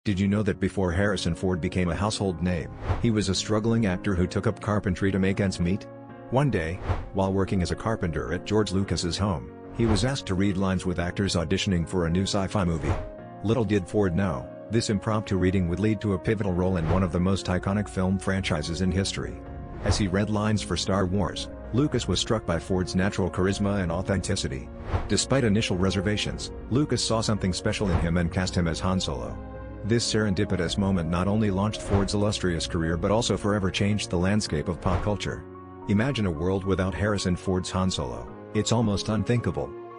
Did you know that before Harrison Ford became a household name, he was a struggling actor who took up carpentry to make ends meet? One day, while working as a carpenter at George Lucas's home, he was asked to read lines with actors auditioning for a new sci-fi movie. Little did Ford know, this impromptu reading would lead to a pivotal role in one of the most iconic film franchises in history. As he read lines for Star Wars, Lucas was struck by Ford's natural charisma and authenticity. Despite initial reservations, Lucas saw something special in him and cast him as Han Solo. This serendipitous moment not only launched Ford's illustrious career but also forever changed the landscape of pop culture. Imagine a world without Harrison Ford's Han Solo. It's almost unthinkable.